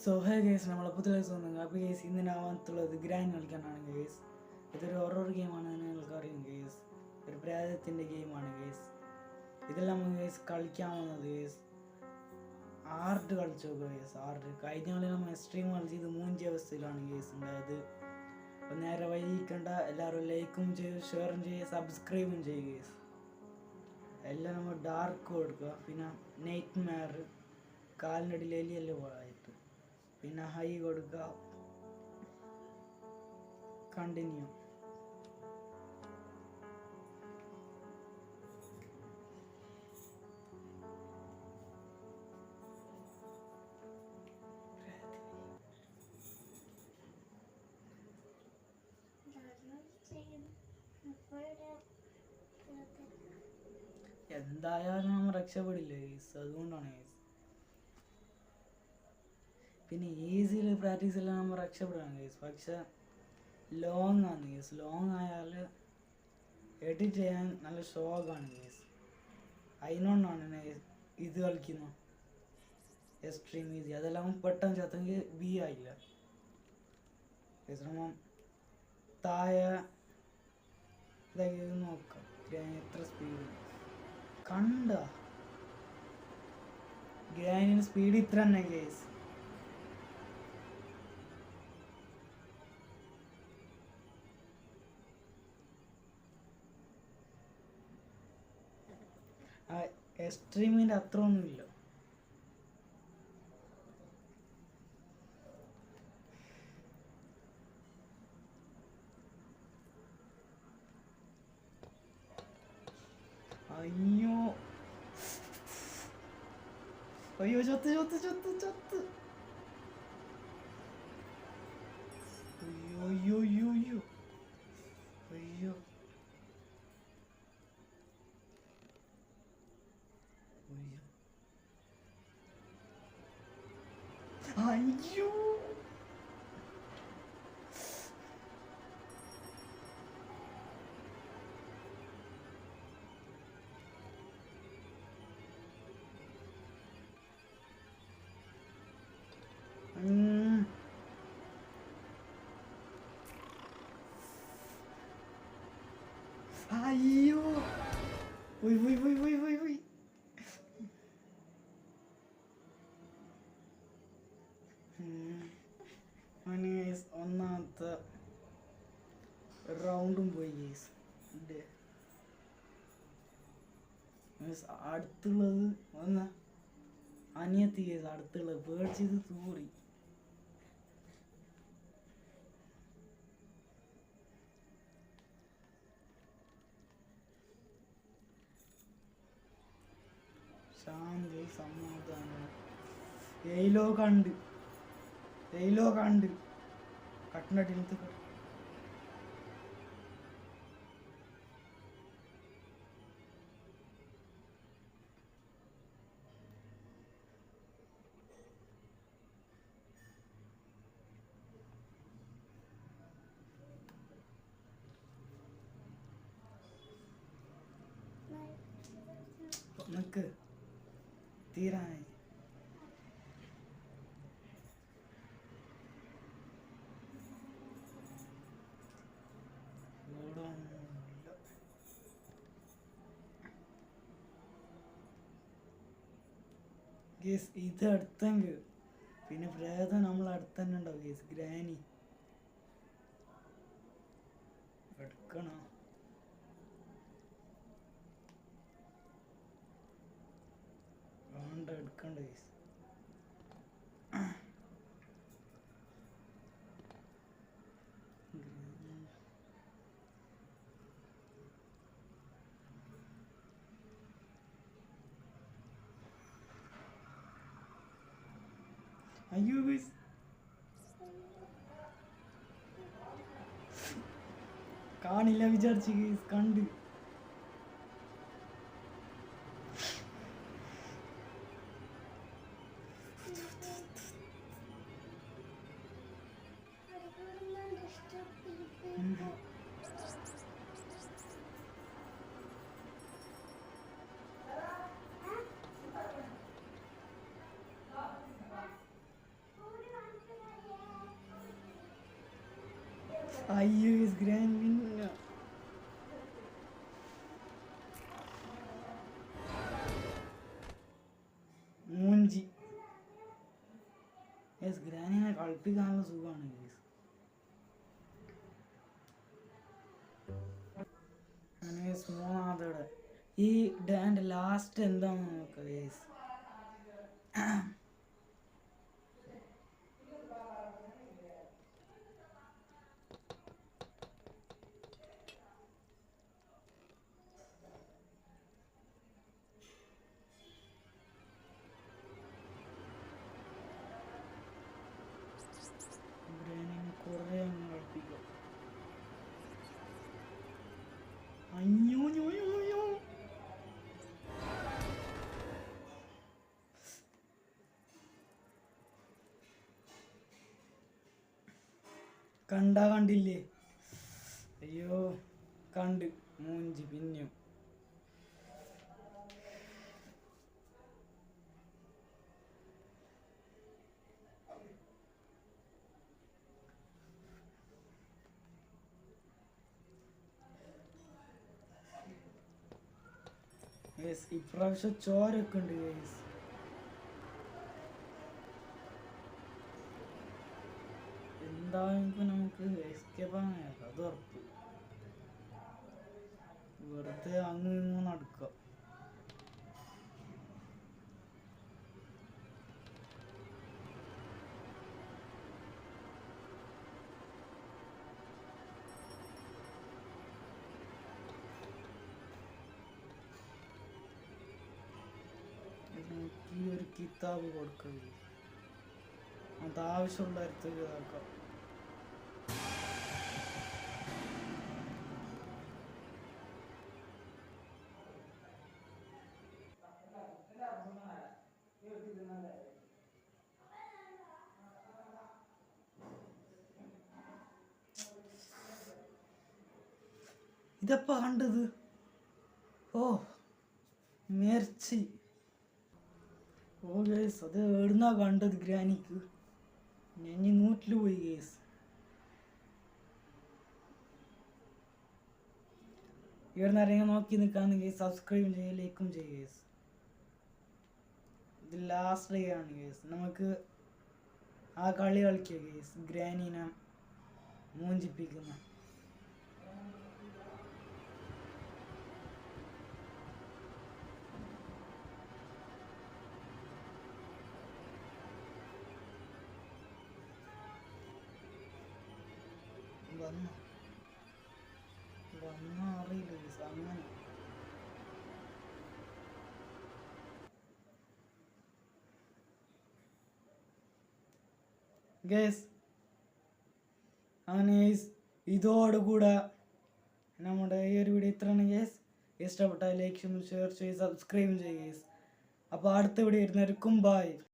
So ഹേ guys, നമ്മളെ പുതിയ തോന്നുന്നു. അപ്പോൾ ഗേസ് ഇന്ന് ഞാൻ വന്നിട്ടുള്ളത് ഗ്രാൻഡ് കളിക്കാനാണ് ഗേസ്. ഇതൊരു ഹൊറർ ഗെയിമാണെന്ന് നിങ്ങൾക്ക് അറിയും ഗേസ്. ഒരു പ്രേതത്തിൻ്റെ ഗെയിമാണ് ഗേസ്. ഇതെല്ലാം ഗേസ് കളിക്കാൻ വന്നത് ഗേസ്. ആർട്ട് കളിച്ചു നോക്കുക ഗേസ്. ആർട്ട് കഴിഞ്ഞ കളി നമ്മൾ സ്ട്രീം കളിച്ച് ഇത് 3 അവസ്ഥയിലാണ് ഗേസ് ഉണ്ടായത്. അപ്പോൾ നേരെ വൈകിക്കണ്ട, എല്ലാവരും ലൈക്കും ചെയ്യും, ഷെയറും ചെയ്യുക, സബ്സ്ക്രൈബും ചെയ്യുക ഗേസ്. എല്ലാം നമ്മൾ ഡാർക്ക് കൊടുക്കുക, പിന്നെ നൈറ്റ് മെയർ കാലിൻ്റെ അടിയിൽ എലിയെല്ലാം പോയിട്ട്, പിന്നെ ഹൈ കൊടുക്കുക, കണ്ടിന്യൂ. എന്തായാലും നമ്മൾ രക്ഷപ്പെടില്ല ഗേസ്, അതുകൊണ്ടാണ് ഗേസ്. പിന്നെ ഈസിയിൽ പ്രാക്ടീസ് എല്ലാം നമ്മൾ രക്ഷപ്പെടാണ് ഗേസ്. പക്ഷെ ലോങ് ആണ് ഗേസ്. ലോങ് ആയാൽ എഡിറ്റ് ചെയ്യാൻ നല്ല ഷോക്കാണ് ഗേസ്. അതിനോണ്ടാണ് ഇത് കളിക്കുന്നു എക്സ്ട്രീം ഈസി. അതെല്ലാം പെട്ടെന്ന് ചത്തെങ്കിൽ ബി ആയില്ല ഗേസ്. നമ്മൾ താഴെ ഇതാക്കി നോക്കാം എത്ര സ്പീഡ് കണ്ട. ഗ്രാനിന് സ്പീഡ് ഇത്ര തന്നെ ഗേസ്. എക്സ്ട്രീമിൻ്റെ അത്ര ഒന്നുമില്ല. അയ്യോ അയ്യോ, ചത്ത് ചത്ത് ചത്ത് ചത്ത്. അയ്യോ അയ്യോ അയ്യോ അയ്യോ അയ്യോ അയ്യോ. അയ്യോ പോയി പോയി പോയി പോയി പോയി പോയി. ഒന്നാമത്തെ റൗണ്ടും പോയി ഗേസ്. അടുത്തുള്ളത് ഒന്ന് അനിയത്തി കേസ്. അടുത്തുള്ളത് പേടിച്ചത് തൂറി. ശാന്തി സമാധാനം. എയിലോ കണ്ട് കട്ടിനടിയിലത്ത് നിക്ക് തീരായി. ഗേസ് ഇത് അടുത്തെങ്കിൽ പിന്നെ പ്രേതം നമ്മൾ അടുത്ത് തന്നെ ഉണ്ടാവും ഗേസ്. ഗ്രാനി എടുക്കണോ? വേണ്ട, എടുക്കണ്ട ഗേസ്. അയ്യോ ഗേസ്, കാണില്ല വിചാരിച്ച് ഗേസ്. കണ്ട് അയ്യോ ഗൈസ് ഗ്രാൻഡ് വിന്നർ. മൂഞ്ചി ഗൈസ്. ഗ്രാനിനെ കളിപ്പിക്കാനുള്ള സുഖമാണ് ഗൈസ്. മൂന്നാമതോടെ ഈ ഡാൻ്റെ ലാസ്റ്റ് എന്താണെന്ന് നോക്കാം ഗൈസ്. കുറേ അങ്ങ് കളിപ്പിക്കാം. അയ്യോ കണ്ടില്ലേ? അയ്യോ കണ്ട് മൂഞ്ചി പിന്നെയും. ഇപ്രാവശ്യം ചോരൊക്കെ ഉണ്ട് ഗൈസ്. എന്തായാലും നമുക്ക് എസ്കേപ്പ് ആകാൻ അത് ഉറപ്പ്. വെറുതെ അങ്ങ് ഇങ്ങ് നടക്കുക. ഈ ഒരു കിതാബ് കൊടുക്കുക. അത് ആവശ്യമുള്ള അടുത്തേക്ക് ഇതാക്കാം. ഇതെപ്പാ കണ്ടത്? ഓ മേർച്ചി. ഓ ഗേസ് അത് എവിടുന്നാ കണ്ടത് ഗ്രാനിക്ക്? ഞാൻ നൂറ്റിൽ പോയി ഗേസ്. ഇവിടുന്ന് ആരെങ്കിലും നോക്കി നിൽക്കാണെങ്കിൽ സബ്സ്ക്രൈബും ചെയ്യുക, ലൈക്കും ചെയ്യുക ഗേസ്. ഇത് ലാസ്റ്റ് ഡേ ആണ് ഗേസ്. നമുക്ക് ആ കളി കളിക്കുക ഗേസ്. ഗ്രാനീനെ മൂഞ്ചിപ്പിക്കുന്ന വന്ന അറിയില്ല ഗേസ്. അങ്ങനെ ഗേസ് അങ്ങനെ ഇതോടുകൂടെ നമ്മുടെ ഈ ഒരു വീഡിയോ ഇത്രയാണ് ഗേസ്. ഇഷ്ടപ്പെട്ടാൽ ലൈക്ക് ഷെയർ ചെയ്ത് സബ്സ്ക്രൈബ് ചെയ്യുക ഗേസ്. അപ്പോൾ അടുത്ത വീഡിയോ വരുന്നവർക്കും ബൈ.